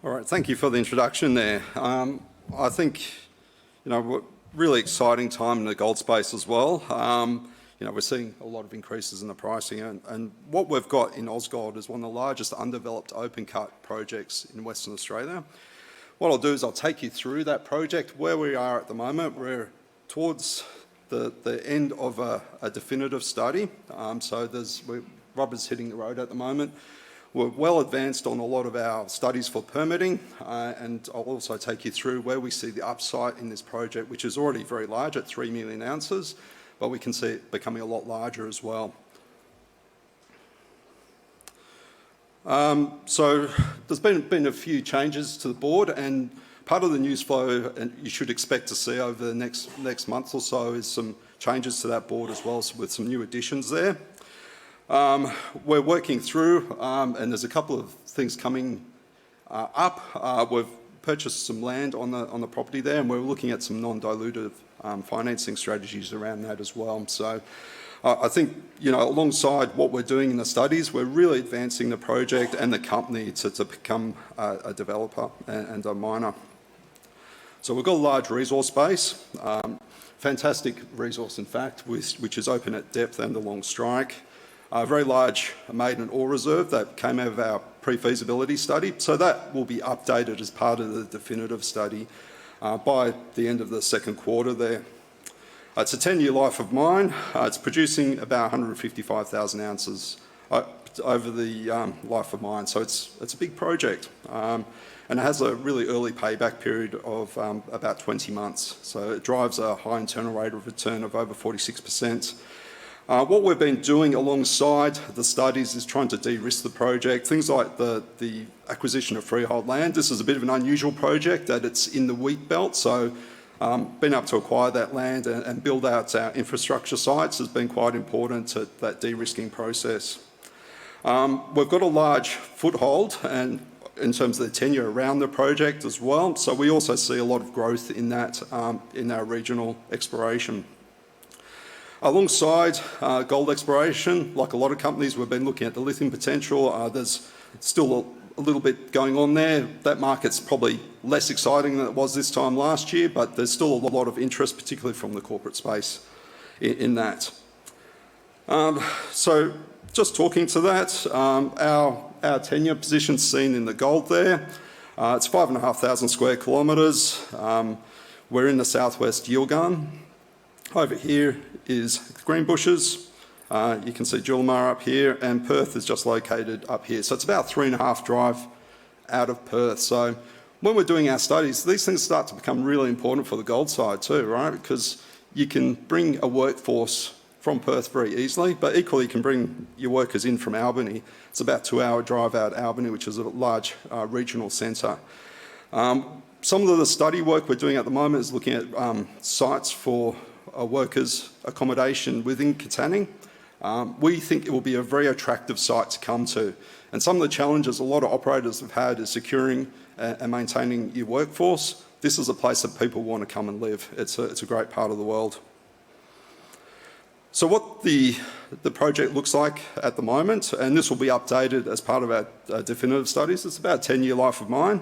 All right, thank you for the introduction there. I think, really exciting time in the gold space as well. We're seeing a lot of increases in the pricing, and what we've got in Ausgold is one of the largest undeveloped open cut projects in Western Australia. What I'll do is I'll take you through that project, where we are at the moment. We're towards the end of a definitive study, rubber's hitting the road at the moment. We're well advanced on a lot of our studies for permitting, and I'll also take you through where we see the upside in this project, which is already very large at 3 million ounces, but we can see it becoming a lot larger as well. So there's been a few changes to the board, and part of the news flow and you should expect to see over the next month or so is some changes to that board as well, with some new additions there. We're working through, and there's a couple of things coming up. We've purchased some land on the property there, and we're looking at some non-dilutive financing strategies around that as well. So I think, alongside what we're doing in the studies, we're really advancing the project and the company to become a developer and a miner. So we've got a large resource base, fantastic resource in fact, which is open at depth and along strike. A very large maiden ore reserve that came out of our pre-feasibility study. So that will be updated as part of the definitive study by the end of the second quarter there. It's a 10-year life of mine. It's producing about 155,000 ounces over the life of mine. So it's a big project. And it has a really early payback period of about 20 months. So it drives a high internal rate of return of over 46%. What we've been doing alongside the studies is trying to de-risk the project. Things like the acquisition of freehold land. This is a bit of an unusual project that it's in the wheat belt, so being able to acquire that land and build out our infrastructure sites has been quite important to that de-risking process. We've got a large foothold and in terms of the tenure around the project as well, so we also see a lot of growth in that in our regional exploration. Alongside gold exploration, like a lot of companies, we've been looking at the lithium potential. There's still a little bit going on there. That market's probably less exciting than it was this time last year, but there's still a lot of interest, particularly from the corporate space in that. So just talking to that, our tenure position's seen in the gold there. It's 5,500 square kilometres. We're in the southwest Yilgarn. Over here is Greenbushes. You can see Julimar up here, and Perth is just located up here. So it's about 3.5 drive out of Perth. So when we're doing our studies, these things start to become really important for the gold side too, right? Because you can bring a workforce from Perth very easily, but equally you can bring your workers in from Albany. It's about a 2-hour drive out Albany, which is a large regional centre. Some of the study work we're doing at the moment is looking at sites for workers' accommodation within Katanning. We think it will be a very attractive site to come to. And some of the challenges a lot of operators have had is securing and maintaining your workforce. This is a place that people want to come and live. It's a great part of the world. So what the project looks like at the moment, and this will be updated as part of our definitive studies, it's about a 10-year life of mine,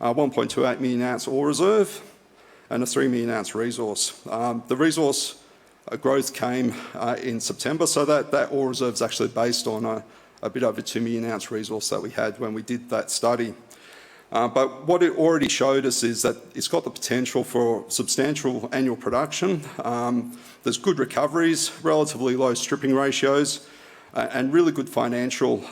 1.28 million ounce ore reserve, and a 3 million ounce resource. The resource growth came in September, so that ore reserve is actually based on a bit over 2 million ounce resource that we had when we did that study. But what it already showed us is that it's got the potential for substantial annual production. There's good recoveries, relatively low stripping ratios, and really good financial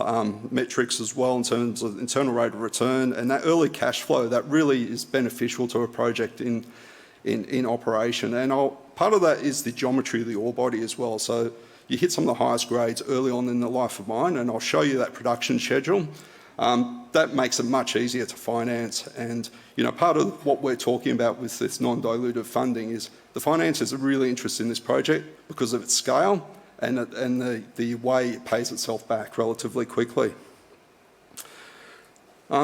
metrics as well in terms of internal rate of return, and that early cash flow that really is beneficial to a project in operation. And part of that is the geometry of the ore body as well. So you hit some of the highest grades early on in the life of mine, and I'll show you that production schedule. That makes it much easier to finance, and part of what we're talking about with this non-dilutive funding is the financiers are really interested in this project because of its scale and the way it pays itself back relatively quickly.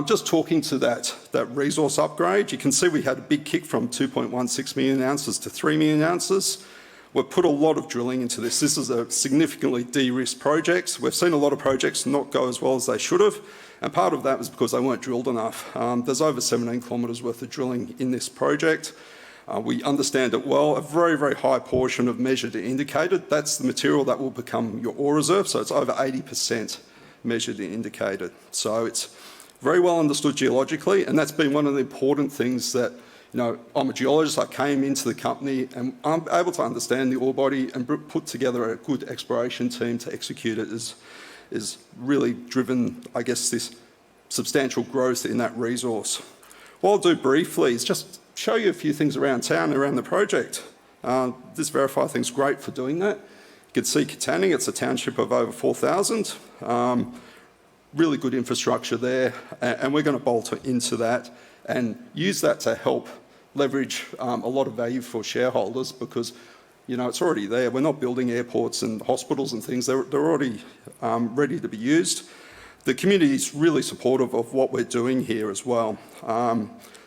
Just talking to that resource upgrade, you can see we had a big kick from 2.16 million ounces to 3 million ounces. We've put a lot of drilling into this. This is a significantly de-risked project. We've seen a lot of projects not go as well as they should have, and part of that was because they weren't drilled enough. There's over 17 kilometres worth of drilling in this project. We understand it well. A very, very high portion of measured and indicated, that's the material that will become your ore reserve, so it's over 80% measured and indicated. So it's very well understood geologically, and that's been one of the important things that, you know, I'm a geologist, I came into the company and I'm able to understand the ore body and put together a good exploration team to execute it is really driven, I guess, this substantial growth in that resource. What I'll do briefly is just show you a few things around town, around the project. This Verify thing's great for doing that. You can see Katanning, it's a township of over 4,000. Really good infrastructure there, and we're going to bolt into that and use that to help leverage a lot of value for shareholders because, you know, it's already there. We're not building airports and hospitals and things. They're already ready to be used. The community is really supportive of what we're doing here as well.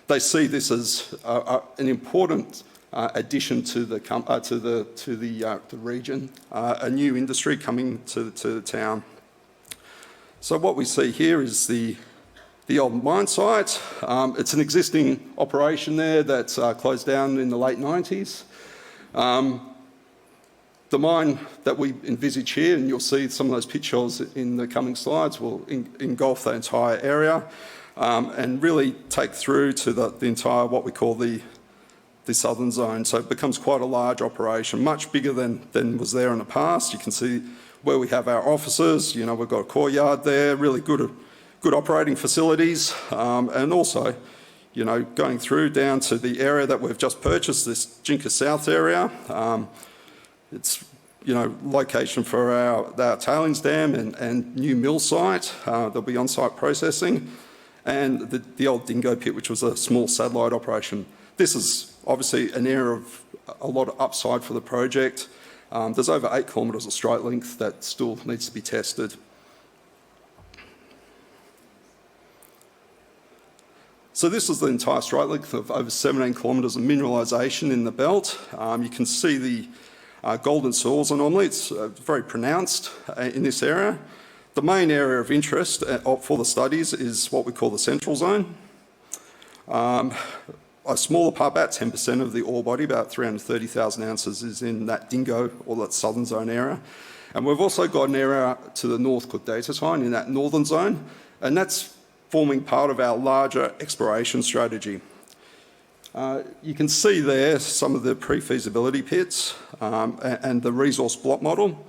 They see this as an important addition to the region, a new industry coming to the town. So what we see here is the old mine site. It's an existing operation there that's closed down in the late 90s. The mine that we envisage here, and you'll see some of those pictures in the coming slides, will engulf the entire area and really take through to the entire, what we call the southern zone. So it becomes quite a large operation, much bigger than was there in the past. You can see where we have our offices. You know, we've got a courtyard there, really good operating facilities, and also, you know, going through down to the area that we've just purchased, this Jinka South area. It's, you know, location for our tailings dam and new mill site. There'll be on-site processing, and the old Dingo pit, which was a small satellite operation. This is obviously an area of a lot of upside for the project. There's over 8 kilometres of strike length that still needs to be tested. So this is the entire strike length of over 17 kilometres of mineralisation in the belt. You can see the golden soils anomaly. It's very pronounced in this area. The main area of interest for the studies is what we call the central zone. A smaller part, about 10% of the ore body, about 330,000 ounces, is in that Dingo or that southern zone area. And we've also got an area to the north called Datatine in that northern zone, and that's forming part of our larger exploration strategy. You can see there some of the pre-feasibility pits and the resource block model.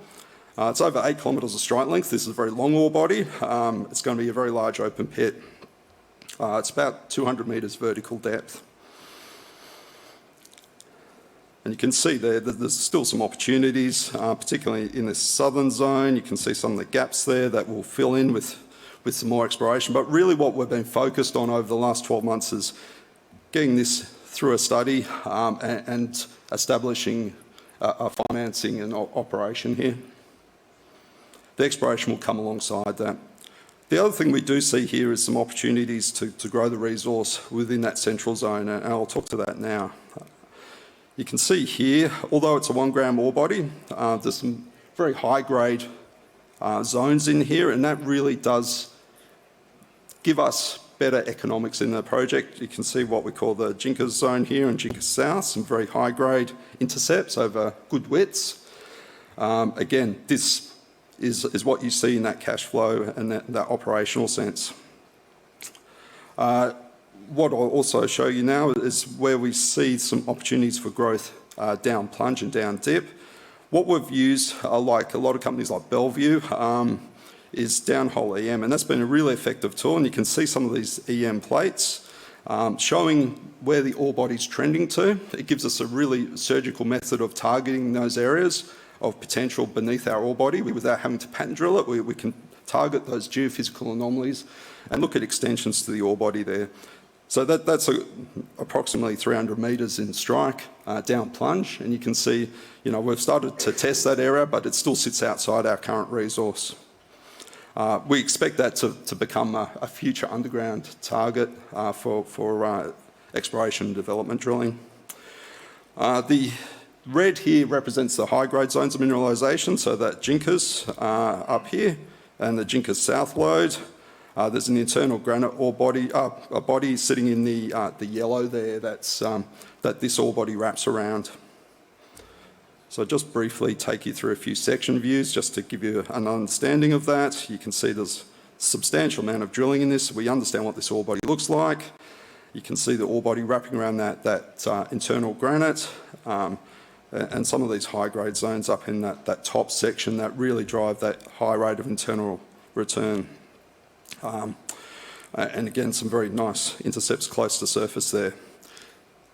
It's over 8 kilometres of strike length. This is a very long ore body. It's going to be a very large open pit. It's about 200 metres vertical depth. And you can see there that there's still some opportunities, particularly in this southern zone. You can see some of the gaps there that will fill in with some more exploration. But really what we've been focused on over the last 12 months is getting this through a study and establishing a financing and operation here. The exploration will come alongside that. The other thing we do see here is some opportunities to grow the resource within that central zone, and I'll talk to that now. You can see here, although it's a 1 gram ore body, there's some very high grade zones in here, and that really does give us better economics in the project. You can see what we call the Jinka zone here and Jinka South, some very high grade intercepts over good widths. Again, this is what you see in that cash flow and that operational sense. What I'll also show you now is where we see some opportunities for growth down plunge and down dip. What we've used, like a lot of companies like Bellevue, is downhole EM, and that's been a really effective tool, and you can see some of these EM plates showing where the ore body's trending to. It gives us a really surgical method of targeting those areas of potential beneath our ore body without having to pattern drill it. We can target those geophysical anomalies and look at extensions to the ore body there. So that's approximately 300 metres in strike down plunge, and you can see, you know, we've started to test that area, but it still sits outside our current resource. We expect that to become a future underground target for exploration and development drilling. The red here represents the high-grade zones of mineralisation, so that Jinkas up here and the Jinkas South Lode. There's an internal granite ore body, a body sitting in the yellow there that this ore body wraps around. So I'll just briefly take you through a few section views just to give you an understanding of that. You can see there's a substantial amount of drilling in this. We understand what this ore body looks like. You can see the ore body wrapping around that internal granite and some of these high-grade zones up in that top section that really drive that high rate of internal return. And again, some very nice intercepts close to surface there.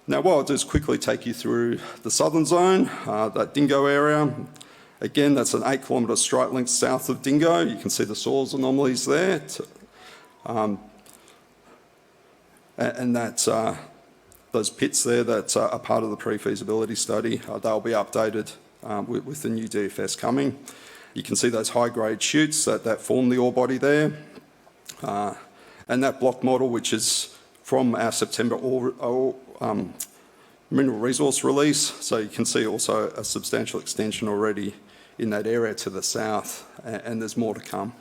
Now, what I'll do is quickly take you through the southern zone, that Dingo area. Again, that's an 8 kilometre strike length south of Dingo. You can see the soils anomalies there. And that those pits there that are part of the pre-feasibility study, they'll be updated with the new DFS coming. You can see those high-grade chutes that form the ore body there. And that block model, which is from our September mineral resource release, so you can see also a substantial extension already in that area to the south, and there's more to come.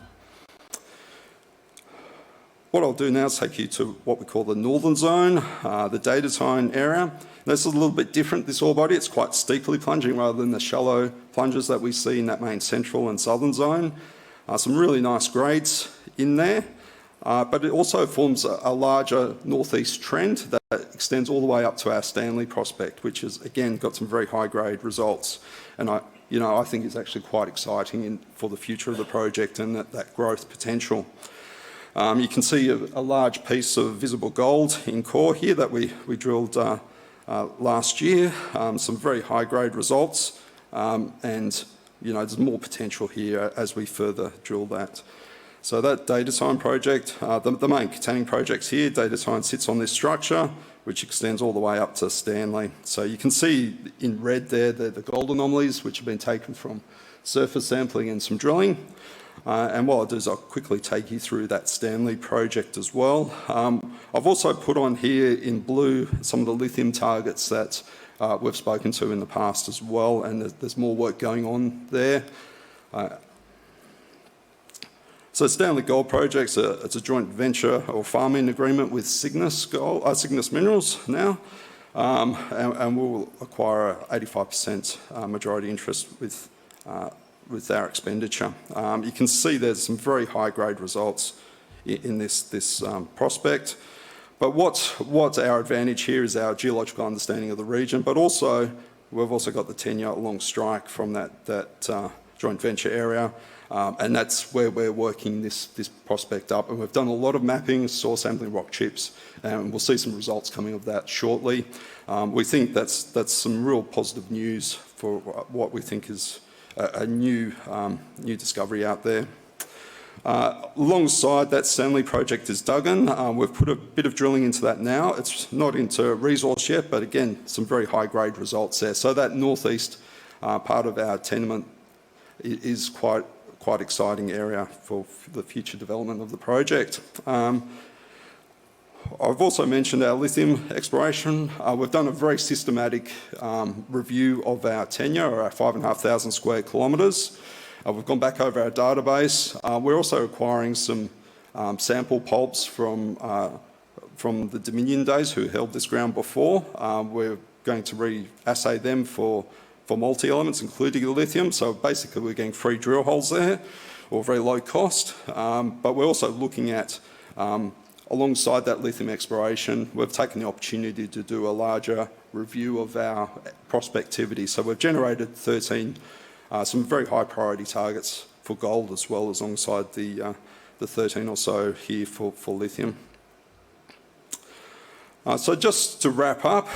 What I'll do now is take you to what we call the northern zone, the data zone area. This is a little bit different, this ore body. It's quite steeply plunging rather than the shallow plunges that we see in that main central and southern zone. Some really nice grades in there. But it also forms a larger northeast trend that extends all the way up to our Stanley prospect, which has again got some very high-grade results, and I think is actually quite exciting for the future of the project and that growth potential. You can see a large piece of visible gold in core here that we drilled last year. Some very high-grade results, and there's more potential here as we further drill that. So that data time project, the main containing projects here, data time sits on this structure, which extends all the way up to Stanley. So you can see in red there, the gold anomalies, which have been taken from surface sampling and some drilling. And what I'll do is I'll quickly take you through that Stanley project as well. I've also put on here in blue some of the lithium targets that we've spoken to in the past as well, and there's more work going on there. So Stanley Gold Project's it's a joint venture or farming agreement with Cygnus Minerals now, and we'll acquire an 85% majority interest with our expenditure. You can see there's some very high-grade results in this prospect. But what's our advantage here is our geological understanding of the region, but also we've also got the tenure along strike from that joint venture area. And that's where we're working this prospect up. And we've done a lot of mapping, soil sampling, rock chips, and we'll see some results coming of that shortly. We think that's some real positive news for what we think is a new discovery out there. Alongside that Stanley project is Duggan. We've put a bit of drilling into that now. It's not into resource yet, but again, some very high-grade results there. So that northeast part of our tenement is quite exciting area for the future development of the project. I've also mentioned our lithium exploration. We've done a very systematic review of our tenure, or our 5,500 square kilometres. We've gone back over our database. We're also acquiring some sample pulps from the Dominion days who held this ground before. We're going to re-assay them for multi-elements, including the lithium. So basically we're getting free drill holes there, or very low cost. But we're also looking at, alongside that lithium exploration, we've taken the opportunity to do a larger review of our prospectivity. So we've generated 13, some very high priority targets for gold as well as alongside the 13 or so here for lithium. So just to wrap up,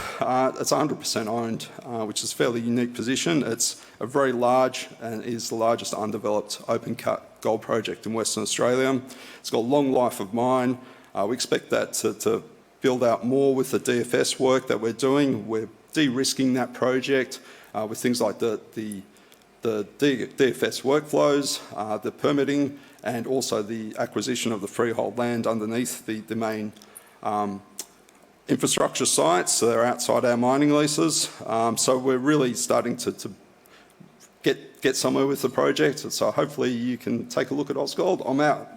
it's 100% owned, which is a fairly unique position. It's a very large and is the largest undeveloped open-cut gold project in Western Australia. It's got a long life of mine. We expect that to build out more with the DFS work that we're doing. We're de-risking that project with things like the DFS workflows, the permitting, and also the acquisition of the freehold land underneath the main infrastructure sites, so they're outside our mining leases. So we're really starting to get somewhere with the project. So hopefully you can take a look at Ausgold. I'm out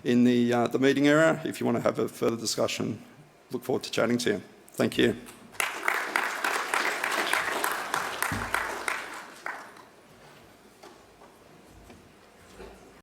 in the meeting area if you want to have a further discussion. Look forward to chatting to you. Thank you.